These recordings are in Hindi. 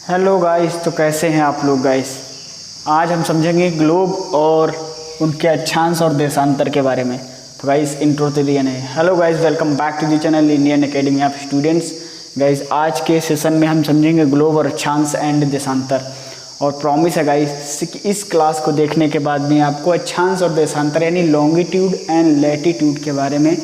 हेलो गाइस, तो कैसे हैं आप लोग गाइस। आज हम समझेंगे ग्लोब और उनके अक्षांश और देशांतर के बारे में। तो गाइस इंट्रो तो दिया नहीं। Hello guys, welcome back to the channel Indian academy of students. Guys आज के सेशन में हम समझेंगे ग्लोब और अक्षांश एंड देशांतर। और प्रॉमिस है गाइस कि इस क्लास को देखने के बाद भी आपको अक्षांश और देशांतर यानी लॉन्गिट्यूड एंड लैटिट्यूड के बारे में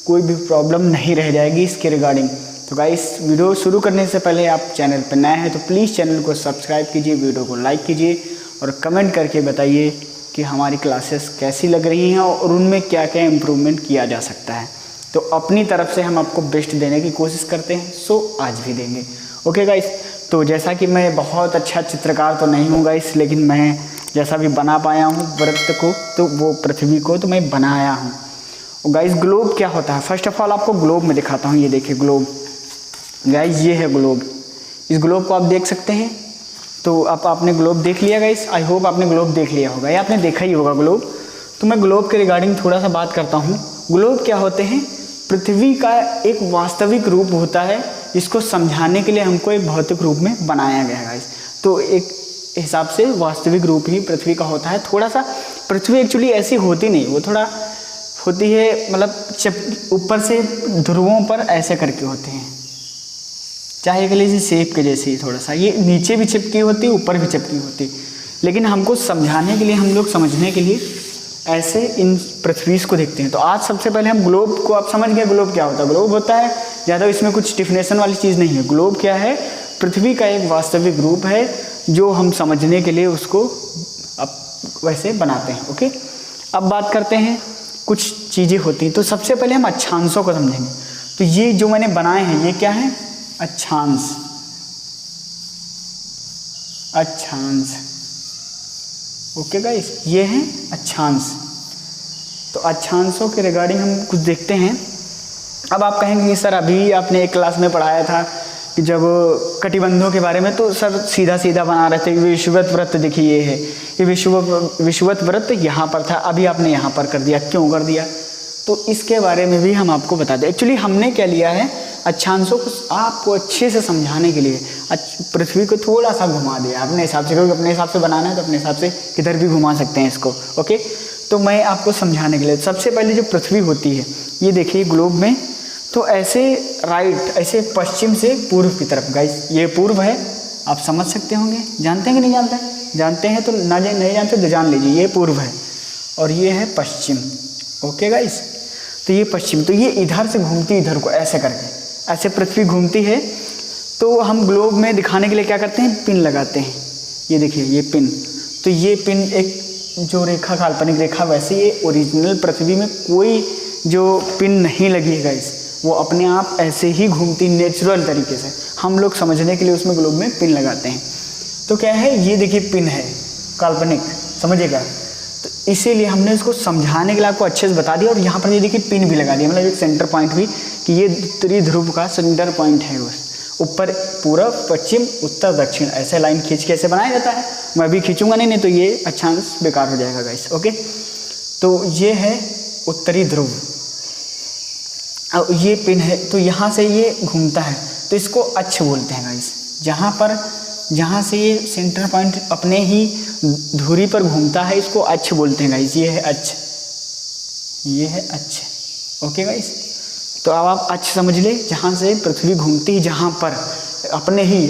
कोई भी प्रॉब्लम नहीं रह जाएगी इसके रिगार्डिंग। तो गाइस वीडियो शुरू करने से पहले आप चैनल पर नए हैं तो प्लीज़ चैनल को सब्सक्राइब कीजिए, वीडियो को लाइक कीजिए और कमेंट करके बताइए कि हमारी क्लासेस कैसी लग रही हैं और उनमें क्या क्या इम्प्रूवमेंट किया जा सकता है। तो अपनी तरफ से हम आपको बेस्ट देने की कोशिश करते हैं, सो आज भी देंगे। ओके गाइस, तो जैसा कि मैं बहुत अच्छा चित्रकार तो नहीं हूँ गाइस, लेकिन मैं जैसा भी बना पाया हूँ वृत्त को, तो वो पृथ्वी को तो मैं बनाया हूँ। और गाइस ग्लोब क्या होता है, फर्स्ट ऑफ ऑल आपको ग्लोब में दिखाता हूँ। ये देखिए ग्लोब गाइस, ये है ग्लोब। इस ग्लोब को आप देख सकते हैं। तो अब आपने ग्लोब देख लिया गाइस, आई होप आपने ग्लोब देख लिया होगा या आपने देखा ही होगा ग्लोब। तो मैं ग्लोब के रिगार्डिंग थोड़ा सा बात करता हूँ। ग्लोब क्या होते हैं, पृथ्वी का एक वास्तविक रूप होता है जिसको समझाने के लिए हमको एक भौतिक रूप में बनाया गया है गाइस। तो एक हिसाब से वास्तविक रूप ही पृथ्वी का होता है। थोड़ा सा पृथ्वी एक्चुअली ऐसी होती नहीं, वो थोड़ा होती है मतलब ऊपर से ध्रुवों पर ऐसे करके होते हैं, चाहे के लिए शेप के जैसे ही थोड़ा सा। ये नीचे भी चिपकी होती, ऊपर भी चिपकी होती, लेकिन हमको समझाने के लिए, हम लोग समझने के लिए ऐसे इन पृथ्वी को देखते हैं। तो आज सबसे पहले हम ग्लोब को, आप समझ गए ग्लोब क्या होता है। ग्लोब होता है, ज़्यादा इसमें कुछ डिफिनेशन वाली चीज़ नहीं है। ग्लोब क्या है, पृथ्वी का एक वास्तविक रूप है जो हम समझने के लिए उसको अब वैसे बनाते हैं। ओके, अब बात करते हैं कुछ चीज़ें होती हैं। तो सबसे पहले हम अक्षांशों को समझेंगे। तो ये जो मैंने बनाए हैं ये क्या है, अक्षांश। अक्षांश ओके गाइस, ये हैं अक्षांश। तो अक्षांशों के रिगार्डिंग हम कुछ देखते हैं। अब आप कहेंगे कि सर अभी आपने एक क्लास में पढ़ाया था कि जब कटिबंधों के बारे में, तो सर सीधा सीधा बना रहे थे। विषुवत वृत्त देखिए, ये है, ये विषुवत वृत्त यहाँ पर था, अभी आपने यहाँ पर कर दिया, क्यों कर दिया। तो इसके बारे में भी हम आपको बता दें। एक्चुअली हमने क्या लिया है, अक्षांशों को आपको अच्छे से समझाने के लिए पृथ्वी को थोड़ा सा घुमा दिया अपने हिसाब से, क्योंकि अपने हिसाब से बनाना है तो अपने हिसाब से किधर भी घुमा सकते हैं इसको। ओके, तो मैं आपको समझाने के लिए सबसे पहले जो पृथ्वी होती है, ये देखिए ग्लोब में, तो ऐसे राइट, ऐसे पश्चिम से पूर्व की तरफ गाइस, ये पूर्व है, आप समझ सकते होंगे। जानते हैं कि नहीं जानते हैं? जानते हैं तो नहीं जानते तो जान लीजिए, ये पूर्व है और ये है पश्चिम। ओके गाइस, तो ये पश्चिम, तो ये इधर से घूमती इधर को ऐसे करके, ऐसे पृथ्वी घूमती है। तो हम ग्लोब में दिखाने के लिए क्या करते हैं, पिन लगाते हैं। ये देखिए ये पिन, तो ये पिन एक जो रेखा, काल्पनिक रेखा, वैसे ये ओरिजिनल पृथ्वी में कोई जो पिन नहीं लगी है गाइस, वो अपने आप ऐसे ही घूमती नेचुरल तरीके से। हम लोग समझने के लिए उसमें ग्लोब में पिन लगाते हैं। तो क्या है, ये देखिए पिन है काल्पनिक, समझिएगा। तो इसीलिए हमने इसको समझाने के लिए आपको अच्छे से बता दिया। और यहाँ पर ये देखिए पिन भी लगा दिया, मतलब एक सेंटर पॉइंट भी, कि ये उत्तरी ध्रुव का सेंटर पॉइंट है। उस ऊपर पूर्व, पश्चिम, उत्तर, दक्षिण, ऐसे लाइन खींच के ऐसे बनाया जाता है। मैं अभी खींचूंगा नहीं तो ये अक्षांश बेकार हो जाएगा गाइस। ओके, तो ये है उत्तरी ध्रुव, अब ये पिन है, तो यहाँ से ये घूमता है, तो इसको अक्ष बोलते हैं गाइस। जहाँ से ये सेंटर पॉइंट अपने ही धुरी पर घूमता है, इसको अक्ष बोलते हैं गाइस। ये है अक्ष, ये है अक्ष। ओके गाइस, तो अब आप अक्ष समझ ले, जहाँ से पृथ्वी घूमती है, जहाँ पर अपने ही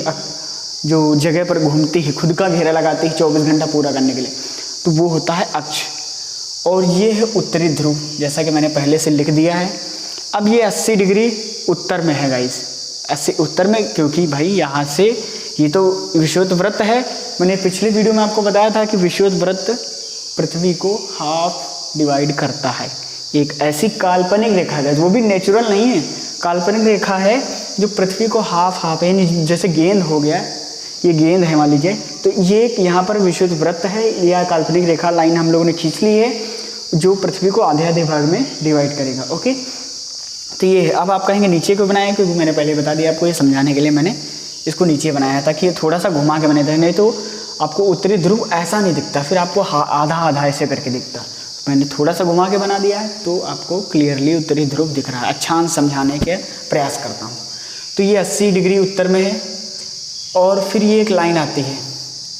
जो जगह पर घूमती है, खुद का घेरा लगाती है 24 घंटा पूरा करने के लिए, तो वो होता है अक्ष। और ये है उत्तरी ध्रुव, जैसा कि मैंने पहले से लिख दिया है। अब ये 80 डिग्री उत्तर में है गाइस, 80 उत्तर में, क्योंकि भाई यहाँ से ये तो विषुवत वृत्त है। मैंने पिछले वीडियो में आपको बताया था कि विषुवत वृत्त पृथ्वी को हाफ डिवाइड करता है। एक ऐसी काल्पनिक रेखा है, वो भी नेचुरल नहीं है, काल्पनिक रेखा है जो पृथ्वी को हाफ यानी जैसे गेंद हो गया, ये गेंद है मान लीजिए, तो ये यहाँ पर विषुवत वृत्त है या काल्पनिक रेखा लाइन हम लोगों ने खींच ली है, जो पृथ्वी को आधे आधे भाग में डिवाइड करेगा। ओके, तो ये है। अब आप कहेंगे नीचे क्यों बनाया, क्योंकि मैंने पहले बता दिया आपको, ये समझाने के लिए मैंने इसको नीचे बनाया था कि थोड़ा सा घुमा के मैंने, नहीं तो आपको उत्तरी ध्रुव ऐसा नहीं दिखता, फिर आपको आधा आधा ऐसे करके दिखता। मैंने थोड़ा सा घुमा के बना दिया है तो आपको क्लियरली उत्तरी ध्रुव दिख रहा है। अक्षांश समझाने के प्रयास करता हूँ। तो ये 80 डिग्री उत्तर में है और फिर ये एक लाइन आती है,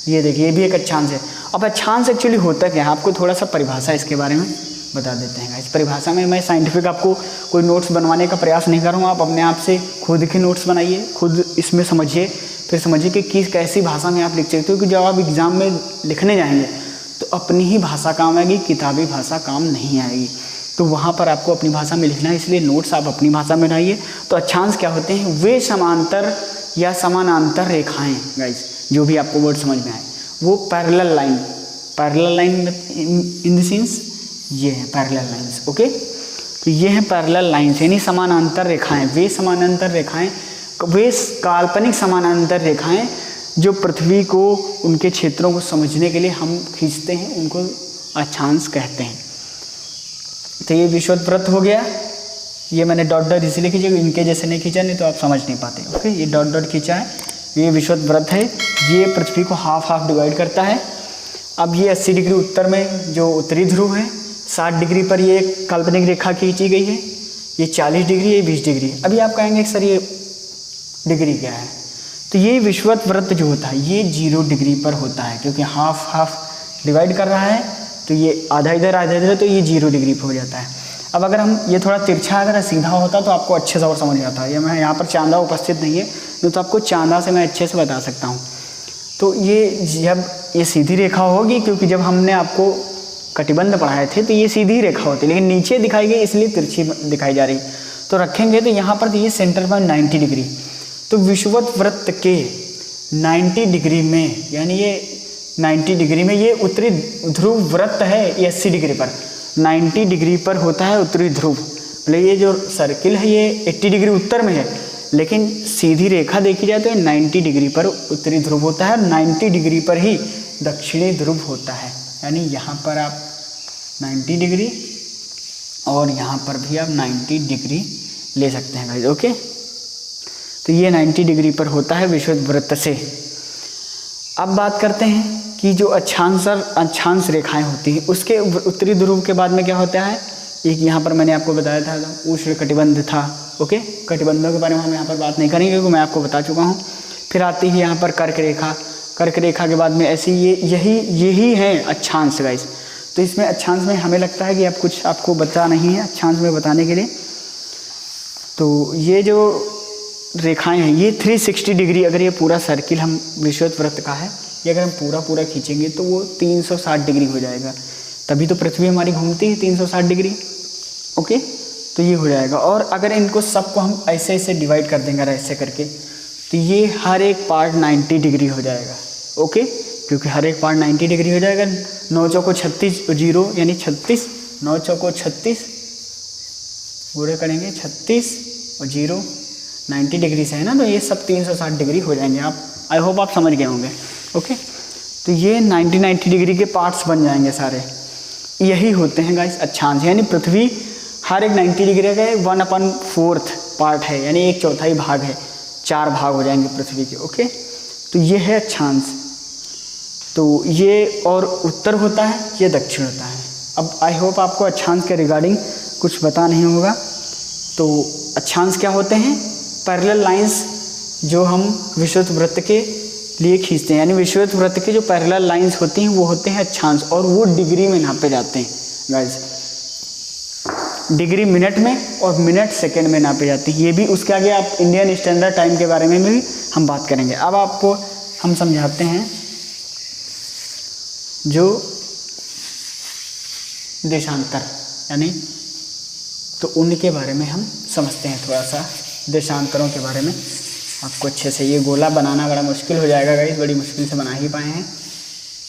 ये देखिए ये भी एक अक्षांश है। अब अक्षांश एक्चुअली होता क्या है, आपको थोड़ा सा परिभाषा इसके बारे में बता देते हैं। इस परिभाषा में मैं साइंटिफिक आपको कोई नोट्स बनवाने का प्रयास नहीं कर रहा हूँ, आप अपने आप से खुद के नोट्स बनाइए, खुद इसमें समझिए, फिर समझिए कि किस कैसी भाषा में आप लिख सकते हो, कि जब आप एग्ज़ाम में लिखने जाएंगे तो अपनी ही भाषा काम आएगी, किताबी भाषा काम नहीं आएगी। तो वहाँ पर आपको अपनी भाषा में लिखना है, इसलिए नोट्स आप अपनी भाषा में बनाइए। तो अक्षांश क्या होते हैं, वे समांतर या समानांतर रेखाएं गाइस, जो भी आपको वर्ड समझ में आए, वो parallel line, parallel line in the sense ये है पैरेलल लाइंस। ओके, तो ये है पैरेलल लाइंस यानी समानांतर रेखाएं। वे समानांतर रेखाएं, वे काल्पनिक समानांतर रेखाएं जो पृथ्वी को, उनके क्षेत्रों को समझने के लिए हम खींचते हैं, उनको अक्षांश कहते हैं। तो ये विषुवत वृत्त हो गया, ये मैंने डॉट डॉट इसलिए खींचा, इनके जैसे नहीं खींचा, नहीं तो आप समझ नहीं पाते। ओके, ये डॉट डॉट खींचा है, ये विषुवत वृत्त है, ये पृथ्वी को हाफ हाफ डिवाइड करता है। अब ये 80 डिग्री उत्तर में जो उत्तरी ध्रुव है, 60 डिग्री पर ये एक काल्पनिक रेखा खींची गई है, ये 40 डिग्री, ये 20 डिग्री। अभी आप कहेंगे सर ये डिग्री क्या है, तो ये विषुवत वृत्त जो होता है ये 0 डिग्री पर होता है, क्योंकि हाफ हाफ डिवाइड कर रहा है, तो ये आधा इधर आधा इधर, तो ये 0 डिग्री पर हो जाता है। अब अगर हम ये थोड़ा तिरछा अगर सीधा होता तो आपको अच्छे से और समझ आता है। ये मैं यहाँ पर चांदा उपस्थित नहीं है, नहीं तो आपको चांदा से मैं अच्छे से बता सकता हूँ। तो ये जब ये सीधी रेखा होगी, क्योंकि जब हमने आपको कटिबंध पढ़ाए थे तो ये सीधी रेखा होती है, लेकिन नीचे दिखाई गई इसलिए तिरछी दिखाई जा रही। तो रखेंगे तो यहाँ पर ये सेंटर पर 90 डिग्री, तो विषुवत वृत्त के 90 डिग्री में, यानी ये 90 डिग्री में ये उत्तरी ध्रुव वृत्त है, ये 80 डिग्री पर 90 डिग्री पर होता है उत्तरी ध्रुव। मतलब ये जो सर्किल है ये 80 डिग्री उत्तर में है, लेकिन सीधी रेखा देखी जाए तो 90 डिग्री पर उत्तरी ध्रुव होता है, 90 डिग्री पर ही दक्षिणी ध्रुव होता है। यानी यहाँ पर आप 90 डिग्री और यहाँ पर भी आप 90 डिग्री ले सकते हैं गाइस। ओके, तो ये 90 डिग्री पर होता है विषुवत वृत्त से। अब बात करते हैं कि जो अक्षांश रेखाएं होती हैं, उसके उत्तरी ध्रुव के बाद में क्या होता है, एक यहाँ पर मैंने आपको बताया था उष्ण कटिबंध था। ओके, कटिबंधों के बारे में हम यहाँ पर बात नहीं करेंगे क्योंकि मैं आपको बता चुका हूँ। फिर आती है यहाँ पर कर्क रेखा, कर्क रेखा के बाद में ऐसी यही है अक्षांश गाइस। तो इसमें अक्षांश में हमें लगता है कि अब कुछ आपको बचा नहीं है अक्षांश में बताने के लिए। तो ये जो रेखाएं हैं ये 360 डिग्री, अगर ये पूरा सर्किल हम विषुवत वृत्त का है, ये अगर हम पूरा खींचेंगे तो वो 360 डिग्री हो जाएगा। तभी तो पृथ्वी हमारी घूमती है 360 डिग्री। ओके, तो ये हो जाएगा। और अगर इनको सबको हम ऐसे ऐसे डिवाइड कर देंगे ऐसे करके, तो ये हर एक पार्ट 90 डिग्री हो जाएगा। ओके, क्योंकि हर एक पार्ट 90 डिग्री हो जाएगा। 9 चौको 36 0 यानी 36, 9 चौको 36 पूरे करेंगे 36 और 0 90 डिग्री से है ना, तो ये सब 360 डिग्री हो जाएंगे। आप आई होप आप समझ गए होंगे। ओके, तो ये 90 डिग्री के पार्ट्स बन जाएंगे सारे, यही होते हैं गाइस अक्षांश। यानी पृथ्वी हर एक 90 डिग्री का 1/4 पार्ट है, यानी 1/4 भाग है, 4 भाग हो जाएंगे पृथ्वी के। ओके, तो ये है अक्षांश। तो ये और उत्तर होता है, ये दक्षिण होता है। अब आई होप आपको अक्षांश के रिगार्डिंग कुछ पता नहीं होगा। तो अक्षांश क्या होते हैं, पैरेलल लाइंस जो हम विषुवत वृत्त के लिए खींचते हैं, यानी विषुवत वृत्त के जो पैरेलल लाइंस होती हैं वो होते हैं अक्षांश, और वो डिग्री में नापे जाते हैं गाइस। डिग्री मिनट में और मिनट सेकंड में नापे जाते हैं। ये भी उसके आगे आप इंडियन स्टैंडर्ड टाइम के बारे में भी हम बात करेंगे। अब आपको हम समझाते हैं जो देशांतर, यानी तो उनके बारे में हम समझते हैं थोड़ा सा, देशांतरों के बारे में आपको अच्छे से। ये गोला बनाना बड़ा मुश्किल हो जाएगा गाइस, बड़ी मुश्किल से बना ही पाए हैं,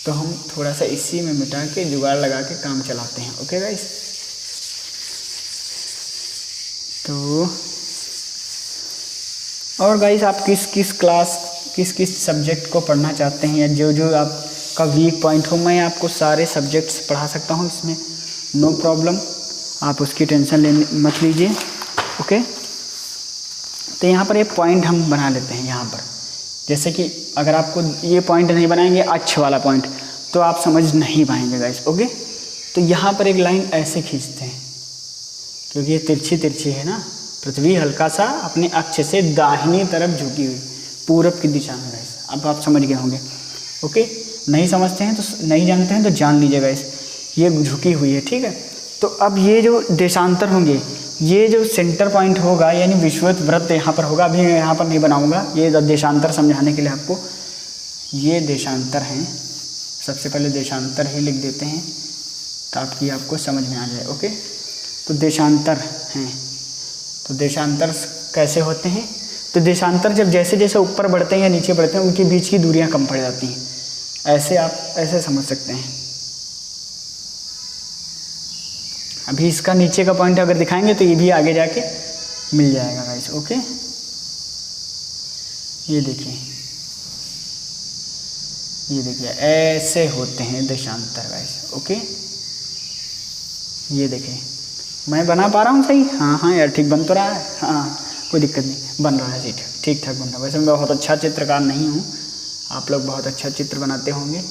तो हम थोड़ा सा इसी में मिटा के जुगाड़ लगा के काम चलाते हैं। ओके गाइस, तो और गाइस आप किस किस सब्जेक्ट को पढ़ना चाहते हैं, या जो आपका वीक पॉइंट हो, मैं आपको सारे सब्जेक्ट्स पढ़ा सकता हूँ, इसमें नो प्रॉब्लम, आप उसकी टेंशन मत लीजिए। ओके, तो यहाँ पर एक पॉइंट हम बना लेते हैं यहाँ पर। जैसे कि अगर आपको ये पॉइंट नहीं बनाएंगे अच्छे वाला पॉइंट, तो आप समझ नहीं पाएंगे गाइस। ओके, तो यहाँ पर एक लाइन ऐसे खींचते हैं, क्योंकि ये तिरछी है ना, पृथ्वी हल्का सा अपने अक्ष से दाहिनी तरफ झुकी हुई, पूरब की दिशा में गाइस। अब आप समझ गए होंगे। ओके, नहीं समझते हैं तो नहीं जानते हैं तो जान लीजिएगा इस ये झुकी हुई है, ठीक है। तो अब ये जो देशांतर होंगे, ये जो सेंटर पॉइंट होगा यानी विषुवत वृत्त यहाँ पर होगा। अभी यहाँ पर नहीं बनाऊंगा, ये देशांतर समझाने के लिए आपको, ये देशांतर हैं। सबसे पहले देशांतर ही लिख देते हैं ताकि आपको समझ में आ जाए। ओके, तो देशांतर हैं। तो देशांतर कैसे होते हैं? तो देशांतर जब जैसे जैसे ऊपर बढ़ते हैं या नीचे बढ़ते हैं उनके बीच की दूरियां कम पड़ जाती हैं। ऐसे आप ऐसे समझ सकते हैं। अभी इसका नीचे का पॉइंट अगर दिखाएंगे तो ये भी आगे जाके मिल जाएगा गाइस। ओके, ये देखिए ऐसे होते हैं देशांतर गाइस। ओके, ये देखिए मैं बना पा रहा हूँ सही? हाँ यार, ठीक बन तो रहा है। हाँ, कोई दिक्कत नहीं, बन रहा है ठीक ठाक बन रहा है। वैसे मैं बहुत अच्छा चित्रकार नहीं हूँ, आप लोग बहुत अच्छा चित्र बनाते होंगे,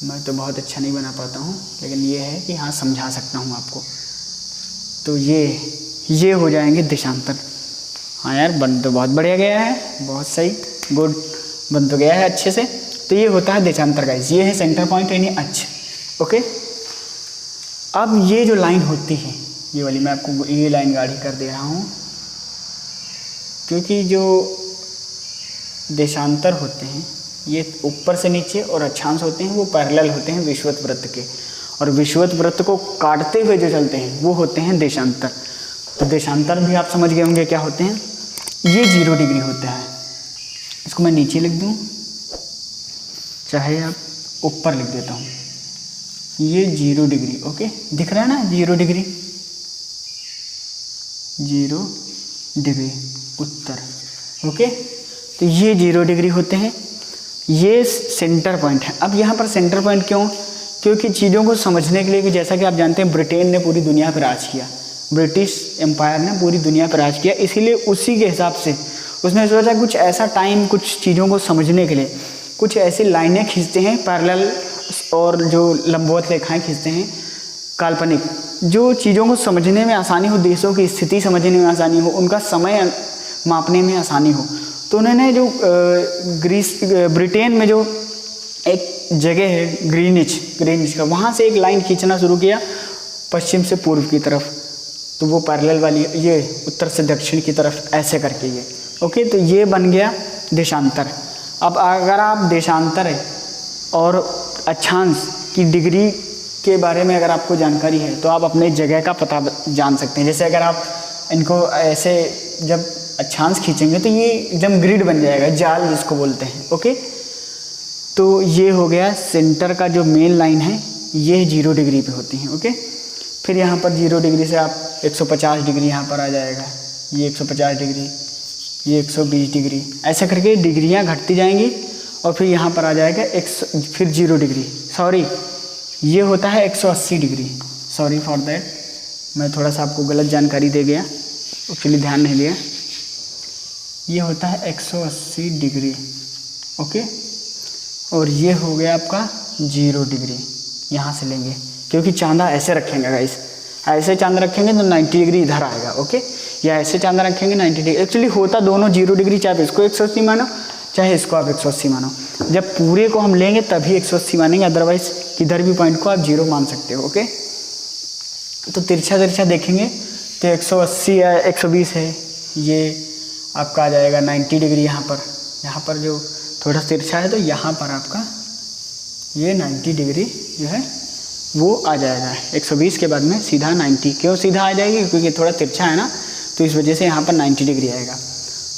मैं तो बहुत अच्छा नहीं बना पाता हूँ, लेकिन ये है कि हाँ समझा सकता हूँ आपको। तो ये हो जाएंगे देशांतर। हाँ यार, बन तो बहुत बढ़िया गया है, बहुत सही, गुड, बन तो गया है अच्छे से। तो ये होता है देशांतर गाइस। ये है सेंटर पॉइंट यानी अक्ष। ओके, अब ये जो लाइन होती है, ये वाली मैं आपको ये लाइन गाढ़ी कर दे रहा हूँ, क्योंकि जो देशांतर होते हैं ये ऊपर से नीचे और अक्षांश होते हैं वो पैरेलल होते हैं विषुवत वृत्त के, और विषुवत वृत्त को काटते हुए जो चलते हैं वो होते हैं देशांतर। तो देशांतर भी आप समझ गए होंगे क्या होते हैं। ये 0 डिग्री होता है, इसको मैं नीचे लिख दूँ, चाहे आप ऊपर लिख देता हूँ। ये 0 डिग्री, ओके, दिख रहा है ना 0 डिग्री, 0 डिग्री उत्तर। ओके, तो ये 0 डिग्री होते हैं, ये सेंटर पॉइंट है। अब यहाँ पर सेंटर पॉइंट क्यों? क्योंकि चीज़ों को समझने के लिए कि जैसा कि आप जानते हैं ब्रिटेन ने पूरी दुनिया पर राज किया, ब्रिटिश एम्पायर ने पूरी दुनिया पर राज किया, इसीलिए उसी के हिसाब से उसने सोचा कुछ ऐसा टाइम, कुछ चीज़ों को समझने के लिए कुछ ऐसी लाइनें खींचते हैं पैरेलल, और जो लंबवत रेखाएं खींचते हैं काल्पनिक, जो चीज़ों को समझने में आसानी हो, देशों की स्थिति समझने में आसानी हो, उनका समय मापने में आसानी हो। तो उन्होंने जो ब्रिटेन में जो एक जगह है ग्रीनिच का, वहाँ से एक लाइन खींचना शुरू किया पश्चिम से पूर्व की तरफ, तो वो पैरेलल वाली, ये उत्तर से दक्षिण की तरफ ऐसे करके ये। ओके, तो ये बन गया देशांतर। अब अगर आप देशांतर और अक्षांश की डिग्री के बारे में अगर आपको जानकारी है तो आप अपने जगह का पता जान सकते हैं। जैसे अगर आप इनको ऐसे जब अक्षांश खींचेंगे तो ये एकदम ग्रिड बन जाएगा, जाल जिसको बोलते हैं। ओके, तो ये हो गया सेंटर का जो मेन लाइन है, ये 0 डिग्री पे होती हैं। ओके, फिर यहाँ पर 0 डिग्री से आप 150 डिग्री यहाँ पर आ जाएगा, ये 150 डिग्री, ये 120 डिग्री, ऐसे करके डिग्रियाँ घटती जाएंगी, और फिर यहाँ पर आ जाएगा फिर 0 डिग्री, सॉरी ये होता है 180 डिग्री, सॉरी फॉर दैट, मैं थोड़ा सा आपको गलत जानकारी दे गया, एक्चुअली ध्यान नहीं दिया। ये होता है 180 डिग्री। ओके, और ये हो गया आपका 0 डिग्री, यहाँ से लेंगे क्योंकि चांदा ऐसे रखेंगे गाइस, ऐसे चांदा रखेंगे तो 90 डिग्री इधर आएगा। ओके, या ऐसे चांदा रखेंगे 90 डिग्री, एक्चुअली होता दोनों 0 डिग्री, चाहे इसको 180 मानो चाहे इसको आप 180 मानो। जब पूरे को हम लेंगे तभी 180 मानेंगे, अदरवाइज किधर भी पॉइंट को आप 0 मान सकते हो। ओके, तो तिरछा देखेंगे तो 180 या 120 है, ये आपका आ जाएगा 90 डिग्री। यहाँ पर जो थोड़ा तिरछा है तो यहाँ पर आपका ये 90 डिग्री जो है वो आ जाएगा। 120 के बाद में सीधा 90, क्यों सीधा आ जाएगी? क्योंकि थोड़ा तिरछा है ना, तो इस वजह से यहाँ पर 90 डिग्री आएगा।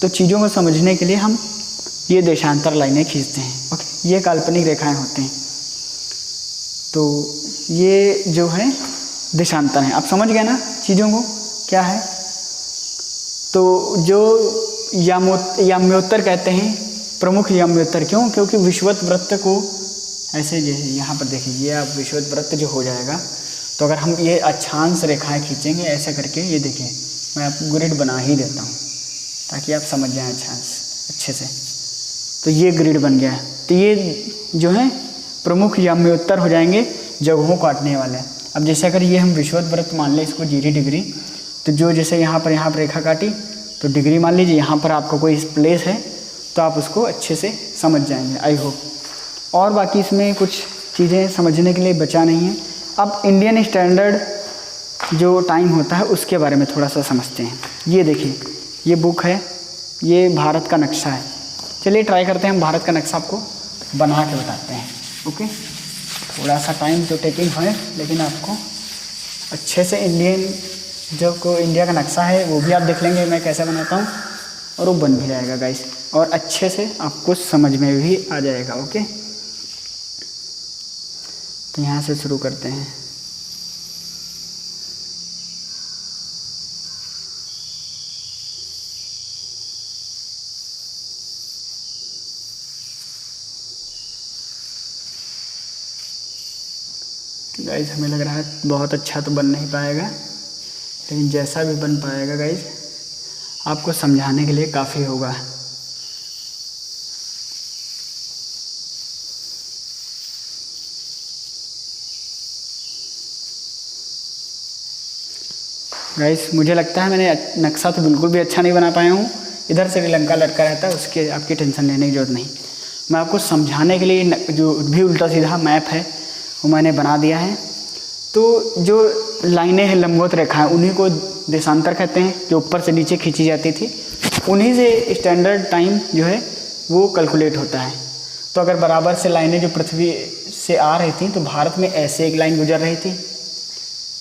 तो चीज़ों को समझने के लिए हम ये देशांतर लाइनें खींचते हैं। ओके, ये काल्पनिक रेखाएं होते हैं। तो ये जो है देशांतर है। आप समझ गए ना चीज़ों को क्या है? तो जो याम्योत्तर कहते हैं, प्रमुख याम्योत्तर, क्यों? क्योंकि विषुवत वृत्त को ऐसे जैसे यहाँ पर देखिए, ये आप विषुवत वृत्त जो हो जाएगा, तो अगर हम ये अक्षांश रेखाएं खींचेंगे ऐसे करके, ये देखिए मैं आपको ग्रिड बना ही देता हूँ ताकि आप समझ जाएं अक्षांश अच्छे से। तो ये ग्रिड बन गया है। तो ये जो है प्रमुख याम्योत्तर हो जाएंगे, जगहों काटने वाले। अब जैसे अगर ये हम विषुवत वृत्त मान लें इसको 0 डिग्री, तो जो जैसे यहाँ पर रेखा काटी तो डिग्री मान लीजिए, यहाँ पर आपका कोई प्लेस है तो आप उसको अच्छे से समझ जाएंगे आई होप। और बाकी इसमें कुछ चीज़ें समझने के लिए बचा नहीं है। अब इंडियन स्टैंडर्ड जो टाइम होता है उसके बारे में थोड़ा सा समझते हैं। ये देखिए, ये बुक है, ये भारत का नक्शा है। चलिए ट्राई करते हैं हम भारत का नक्शा आपको बना के बताते हैं। ओके, थोड़ा सा टाइम तो टेकिंग है, लेकिन आपको अच्छे से इंडिया का नक्शा है वो भी आप देख लेंगे मैं कैसे बनाता हूँ, और वो बन भी जाएगा गाइस, और अच्छे से आपको समझ में भी आ जाएगा। ओके, तो यहाँ से शुरू करते हैं। गाइस हमें लग रहा है बहुत अच्छा तो बन नहीं पाएगा, लेकिन जैसा भी बन पाएगा गाइस आपको समझाने के लिए काफ़ी होगा। गाइस मुझे लगता है मैंने नक्शा तो बिल्कुल भी अच्छा नहीं बना पाया हूँ। इधर से श्रीलंका लटका रहता है, उसके आपकी टेंशन लेने की ज़रूरत नहीं। मैं आपको समझाने के लिए जो भी उल्टा सीधा मैप है वो मैंने बना दिया है। तो जो लाइनें हैं, लंबवत रेखा है, उन्हीं को देशांतर कहते हैं, जो ऊपर से नीचे खींची जाती थी। उन्हीं से स्टैंडर्ड टाइम जो है वो कैलकुलेट होता है। तो अगर बराबर से लाइनें जो पृथ्वी से आ रही थी, तो भारत में ऐसे एक लाइन गुजर रही थी,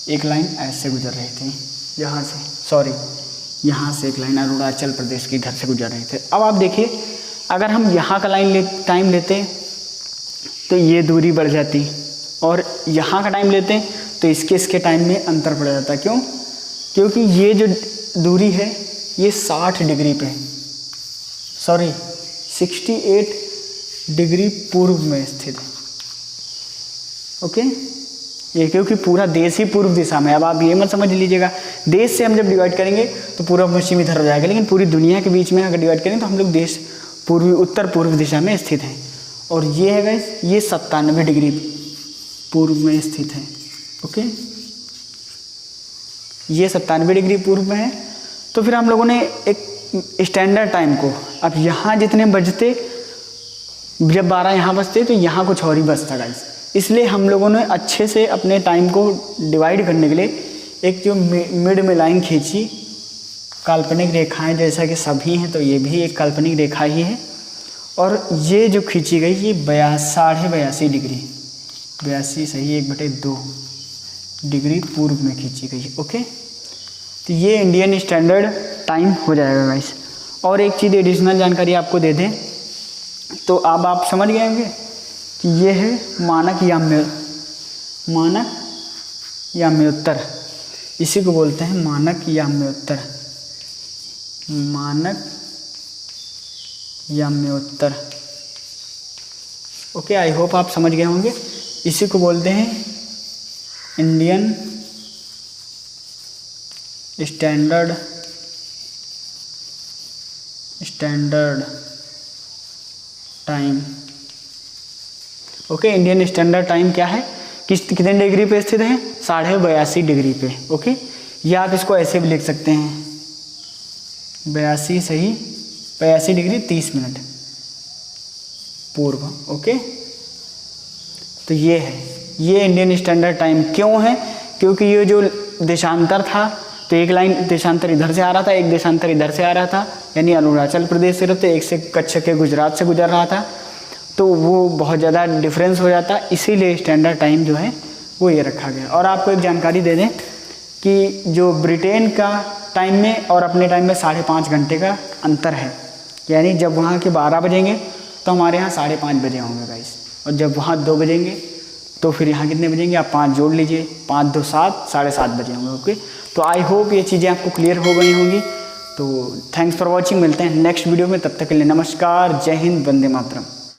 एक लाइन ऐसे गुजर रही थी, यहाँ से एक लाइन अरुणाचल प्रदेश की इधर से गुजर रही थी। अब आप देखिए, अगर हम यहाँ का टाइम लेते तो ये दूरी बढ़ जाती, और यहाँ का टाइम लेते तो इसके टाइम में अंतर पड़ जाता। क्यों? क्योंकि ये जो दूरी है ये 60 डिग्री पे, 68 डिग्री पूर्व में स्थित है। ओके, ये क्योंकि पूरा देश ही पूर्व दिशा में। अब आप ये मत समझ लीजिएगा देश से हम जब डिवाइड करेंगे तो पूर्व पश्चिम इधर हो जाएगा, लेकिन पूरी दुनिया के बीच में अगर डिवाइड करें तो हम लोग देश उत्तर पूर्व दिशा में स्थित हैं। और ये है गाइस, ये 97 डिग्री पूर्व में स्थित है। ओके, ये 97 डिग्री पूर्व में है। तो फिर हम लोगों ने एक स्टैंडर्ड टाइम को, अब यहाँ जितने बजते, जब 12 यहाँ बजते तो यहाँ कुछ और ही बजता गाइस। इसलिए हम लोगों ने अच्छे से अपने टाइम को डिवाइड करने के लिए एक जो मिड में लाइन खींची, काल्पनिक रेखाएं जैसा कि सभी हैं, तो ये भी एक काल्पनिक रेखा ही है। और ये जो खींची गई ये 82.5 डिग्री, 82 सही 1/2 डिग्री पूर्व में खींची गई। ओके, तो ये इंडियन स्टैंडर्ड टाइम हो जाएगा गाइस। और एक चीज़ एडिशनल जानकारी आपको दे दें, तो अब आप समझ गए होंगे कि ये है मानक याम्योत्तर, इसी को बोलते हैं मानक याम्योत्तर। ओके, आई होप आप समझ गए होंगे। इसी को बोलते हैं Indian standard time. Okay, Indian standard time क्या है, कितने डिग्री पे स्थित है? 82.5 डिग्री पे। ओके, या आप इसको ऐसे भी लिख सकते हैं 82 डिग्री 30 मिनट पूर्व। ओके, तो ये है, ये इंडियन स्टैंडर्ड टाइम क्यों है? क्योंकि ये जो देशांतर था, तो एक लाइन देशांतर इधर से आ रहा था, एक देशांतर इधर से आ रहा था, यानी अरुणाचल प्रदेश से रहते, एक से कच्छ के गुजरात से गुजर रहा था, तो वो बहुत ज़्यादा डिफरेंस हो जाता। इसीलिए स्टैंडर्ड टाइम जो है वो ये रखा गया। और आपको एक जानकारी दे दें कि जो ब्रिटेन का टाइम में और अपने टाइम में 5.5 घंटे का अंतर है, यानी जब वहाँ के 12 बजेंगे तो हमारे यहाँ 5:30 बजे होंगे गाइस, और जब वहाँ 2 बजेंगे तो फिर यहाँ कितने बजेंगे? आप 5 जोड़ लीजिए, 5 2 7, 7:30 बजे होंगे। ओके, तो आई होप ये चीज़ें आपको क्लियर हो गई होंगी। तो थैंक्स फॉर वॉचिंग, मिलते हैं नेक्स्ट वीडियो में, तब तक के लिए नमस्कार, जय हिंद, वंदे मातरम।